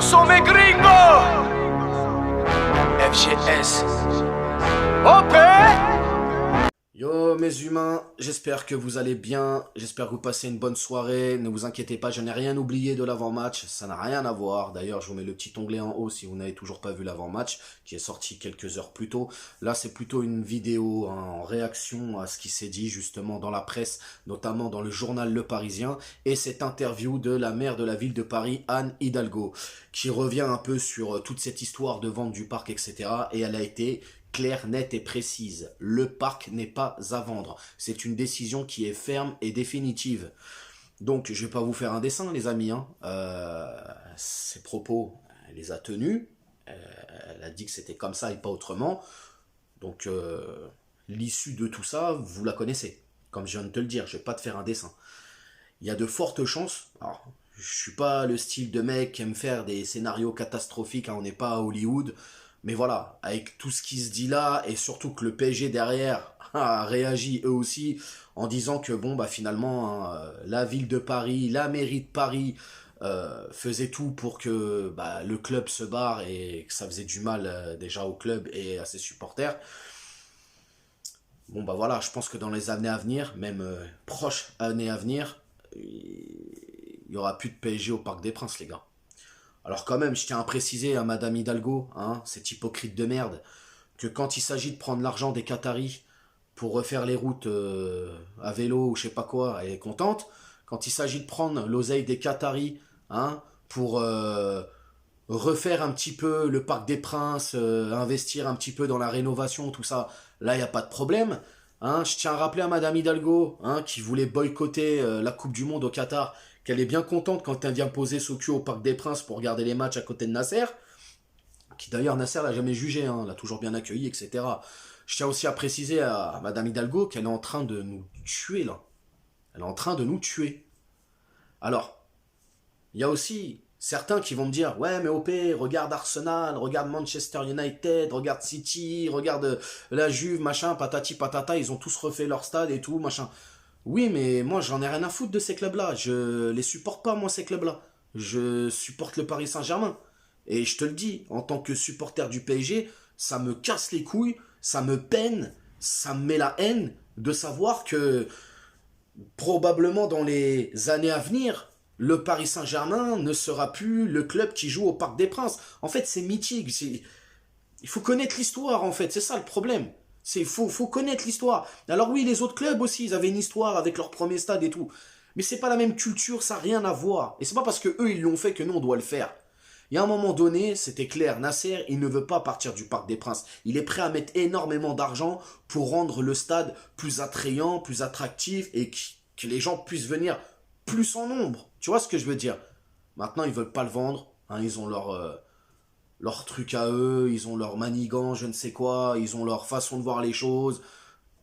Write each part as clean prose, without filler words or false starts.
Consommé gringo. FGS. OP. Yo mes humains, j'espère que vous allez bien, j'espère que vous passez une bonne soirée, ne vous inquiétez pas, je n'ai rien oublié de l'avant-match, ça n'a rien à voir, d'ailleurs je vous mets le petit onglet en haut si vous n'avez toujours pas vu l'avant-match, qui est sorti quelques heures plus tôt. Là c'est plutôt une vidéo en réaction à ce qui s'est dit justement dans la presse, notamment dans le journal Le Parisien, et cette interview de la maire de la ville de Paris, Anne Hidalgo, qui revient un peu sur toute cette histoire de vente du parc, etc. Et elle a été claire, nette et précise. Le parc n'est pas à vendre. C'est une décision qui est ferme et définitive. Donc, je vais pas vous faire un dessin, les amis. Ses propos, elle les a tenus. Elle a dit que c'était comme ça et pas autrement. Donc, l'issue de tout ça, vous la connaissez. Comme je viens de te le dire, je vais pas te faire un dessin. Il y a de fortes chances. Alors, je suis pas le style de mec qui aime faire des scénarios catastrophiques. On n'est pas à Hollywood. Mais voilà, avec tout ce qui se dit là, et surtout que le PSG derrière a réagi eux aussi, en disant que bon, bah finalement, la ville de Paris, la mairie de Paris faisait tout pour que le club se barre et que ça faisait du mal déjà au club et à ses supporters. Bon bah voilà, je pense que dans les années à venir, même proches années à venir, il y aura plus de PSG au Parc des Princes, les gars. Alors quand même, je tiens à préciser à Madame Hidalgo, cette hypocrite de merde, que quand il s'agit de prendre l'argent des Qataris pour refaire les routes à vélo ou je sais pas quoi, elle est contente. Quand il s'agit de prendre l'oseille des Qataris pour refaire un petit peu le Parc des Princes, investir un petit peu dans la rénovation, tout ça, là, il n'y a pas de problème. Je tiens à rappeler à Madame Hidalgo, qui voulait boycotter la Coupe du Monde au Qatar, qu'elle est bien contente quand elle vient poser son cul au Parc des Princes pour regarder les matchs à côté de Nasser, qui d'ailleurs Nasser l'a jamais jugé, l'a toujours bien accueilli, etc. Je tiens aussi à préciser à Madame Hidalgo qu'elle est en train de nous tuer là. Elle est en train de nous tuer. Alors, il y a aussi certains qui vont me dire, ouais mais OP, regarde Arsenal, regarde Manchester United, regarde City, regarde la Juve, machin, patati patata, ils ont tous refait leur stade et tout, machin. Oui, mais moi, j'en ai rien à foutre de ces clubs-là. Je les supporte pas, moi, ces clubs-là. Je supporte le Paris Saint-Germain. Et je te le dis, en tant que supporter du PSG, ça me casse les couilles, ça me peine, ça me met la haine de savoir que probablement dans les années à venir, le Paris Saint-Germain ne sera plus le club qui joue au Parc des Princes. En fait, c'est mythique. Il faut connaître l'histoire, en fait. C'est ça le problème. Faut connaître l'histoire. Alors oui, les autres clubs aussi, ils avaient une histoire avec leur premier stade et tout. Mais c'est pas la même culture, ça n'a rien à voir. Et c'est pas parce que eux ils l'ont fait que nous on doit le faire. Il y a un moment donné, c'était clair, Nasser, il ne veut pas partir du Parc des Princes. Il est prêt à mettre énormément d'argent pour rendre le stade plus attrayant, plus attractif et que les gens puissent venir plus en nombre. Tu vois ce que je veux dire? Maintenant, ils veulent pas le vendre. Ils ont leur truc à eux, ils ont leur manigant, je ne sais quoi, ils ont leur façon de voir les choses.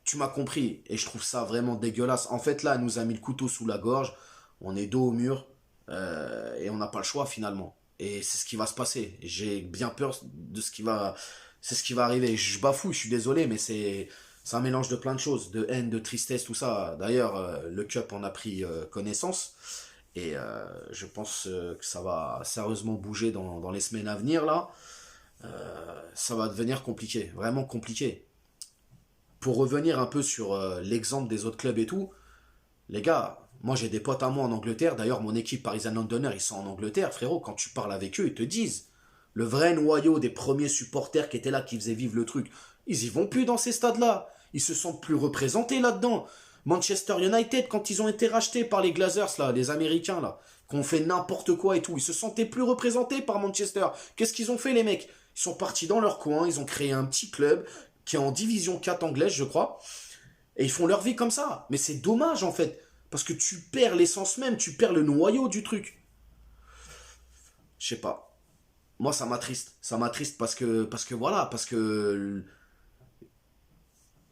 Tu m'as compris. Et je trouve ça vraiment dégueulasse. En fait, là, elle nous a mis le couteau sous la gorge. On est dos au mur. Et on n'a pas le choix, finalement. Et c'est ce qui va se passer. J'ai bien peur de ce qui va... C'est ce qui va arriver. Je bafouille, je suis désolé, mais c'est un mélange de plein de choses. De haine, de tristesse, tout ça. D'ailleurs, le Cup en a pris connaissance. Et je pense que ça va sérieusement bouger dans les semaines à venir, là. Ça va devenir compliqué, vraiment compliqué. Pour revenir un peu sur l'exemple des autres clubs et tout, les gars, moi j'ai des potes à moi en Angleterre, d'ailleurs mon équipe Parisian Londoner, ils sont en Angleterre, frérot, quand tu parles avec eux, ils te disent, le vrai noyau des premiers supporters qui étaient là, qui faisaient vivre le truc, ils y vont plus dans ces stades-là, ils se sentent plus représentés là-dedans. Manchester United, quand ils ont été rachetés par les Glazers, là, les Américains, là, qui ont fait n'importe quoi et tout, ils se sentaient plus représentés par Manchester. Qu'est-ce qu'ils ont fait, les mecs? Ils sont partis dans leur coin, ils ont créé un petit club qui est en division 4 anglaise, je crois, et ils font leur vie comme ça. Mais c'est dommage, en fait, parce que tu perds l'essence même, tu perds le noyau du truc. Je sais pas. Moi, ça m'attriste. Ça m'attriste parce que voilà, parce que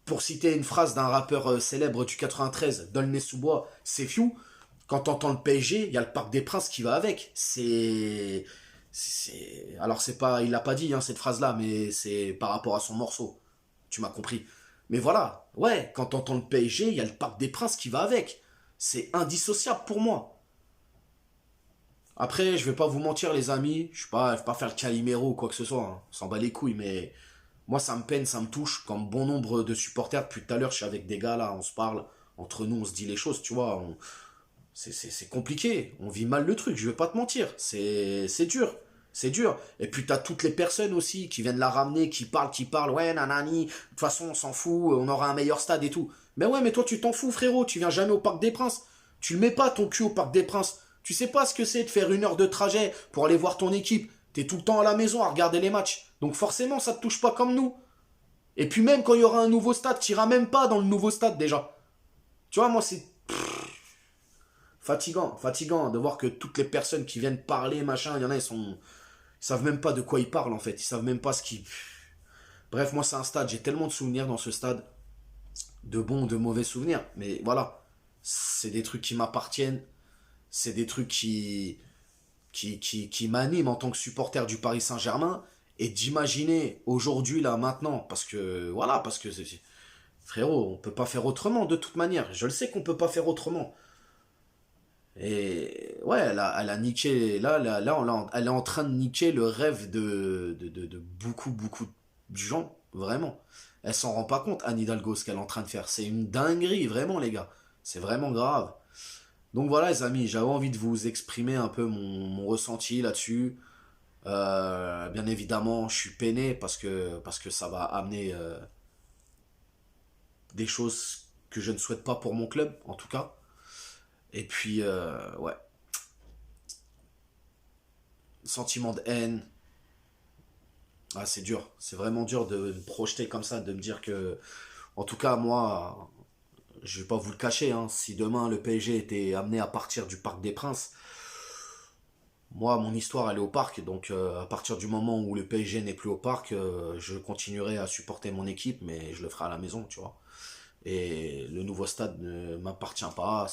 pour citer une phrase d'un rappeur célèbre du 93, D'aulnay-sous-Bois, c'est Fiu, quand t'entends le PSG, il y a le Parc des Princes qui va avec. Alors c'est pas, il l'a pas dit cette phrase-là, mais c'est par rapport à son morceau. Tu m'as compris. Mais voilà, ouais, quand t'entends le PSG, il y a le Parc des Princes qui va avec. C'est indissociable pour moi. Après, je vais pas vous mentir, les amis. Je vais pas faire le Calimero ou quoi que ce soit, hein. On s'en bat les couilles, mais moi, ça me peine, ça me touche. Comme bon nombre de supporters, depuis tout à l'heure, je suis avec des gars là, on se parle. Entre nous, on se dit les choses, tu vois. C'est compliqué. On vit mal le truc, je vais pas te mentir. C'est dur. C'est dur. Et puis, t'as toutes les personnes aussi qui viennent la ramener, qui parlent. Ouais, nanani. De toute façon, on s'en fout. On aura un meilleur stade et tout. Mais ouais, mais toi, tu t'en fous, frérot. Tu viens jamais au Parc des Princes. Tu le mets pas ton cul au Parc des Princes. Tu sais pas ce que c'est de faire 1 heure de trajet pour aller voir ton équipe. T'es tout le temps à la maison à regarder les matchs. Donc forcément, ça te touche pas comme nous. Et puis même quand il y aura un nouveau stade, t'iras même pas dans le nouveau stade déjà. Tu vois, moi c'est fatigant de voir que toutes les personnes qui viennent parler, machin, il y en a, ils savent même pas de quoi ils parlent en fait. Ils savent même pas ce qui... Bref, moi c'est un stade, j'ai tellement de souvenirs dans ce stade. De bons, de mauvais souvenirs. Mais voilà, c'est des trucs qui m'appartiennent. C'est des trucs qui m'animent en tant que supporter du Paris Saint-Germain. Et d'imaginer aujourd'hui, là, maintenant, parce que, voilà, frérot, on peut pas faire autrement de toute manière. Je le sais qu'on peut pas faire autrement. Et ouais, elle a niqué, elle est en train de niquer le rêve de beaucoup de gens, vraiment. Elle s'en rend pas compte, Anne Hidalgo, ce qu'elle est en train de faire. C'est une dinguerie, vraiment, les gars. C'est vraiment grave. Donc voilà, les amis, j'avais envie de vous exprimer un peu mon ressenti là-dessus. Bien évidemment, je suis peiné parce que ça va amener des choses que je ne souhaite pas pour mon club, en tout cas. Et puis, ouais. Sentiment de haine. Ah, c'est dur. C'est vraiment dur de me projeter comme ça, de me dire que... En tout cas, moi, je vais pas vous le cacher, hein, si demain le PSG était amené à partir du Parc des Princes, moi, mon histoire, elle est au parc. Donc, à partir du moment où le PSG n'est plus au parc, je continuerai à supporter mon équipe, mais je le ferai à la maison, tu vois. Et le nouveau stade ne m'appartient pas.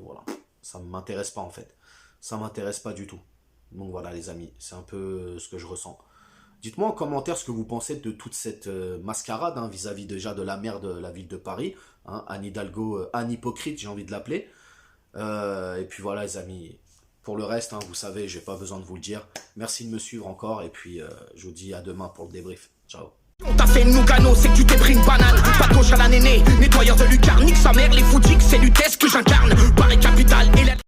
Voilà. Ça ne m'intéresse pas, en fait. Ça m'intéresse pas du tout. Donc, voilà, les amis. C'est un peu ce que je ressens. Dites-moi en commentaire ce que vous pensez de toute cette mascarade, hein, vis-à-vis déjà de la maire de la ville de Paris, hein, Anne Hidalgo, Anne Hypocrite, j'ai envie de l'appeler. Et puis voilà, les amis. Pour le reste, hein, vous savez, j'ai pas besoin de vous le dire. Merci de me suivre encore et puis je vous dis à demain pour le débrief. Ciao. On t'a fait une Lugano, c'est que tu t'es pris une banane. Pas de gauche à la néné, nettoyeur de lucarne, nique sa mère, les foutiques, c'est l'UTES que j'incarne. Paris capitale et la...